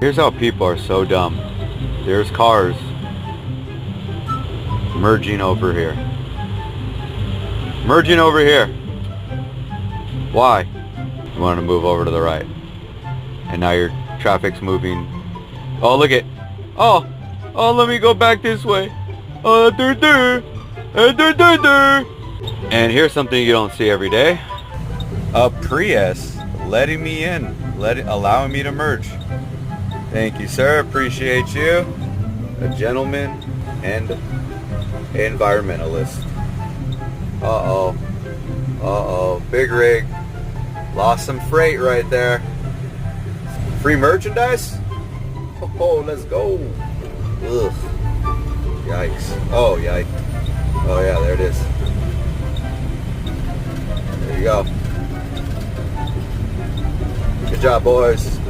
Here's how people are so dumb. There's cars merging over here. Merging over here. Why? You want to move over to the right. And now your traffic's moving. Oh, look at. Oh, let me go back this way. And here's something you don't see every day. A Prius letting me in, allowing me to merge. Thank you, sir. Appreciate you. A gentleman and environmentalist. Uh-oh. Big rig. Lost some freight right there. Free merchandise? Oh, let's go. Ugh. Yikes. Oh, yikes. Oh, yeah, there it is. There you go. Good job, boys.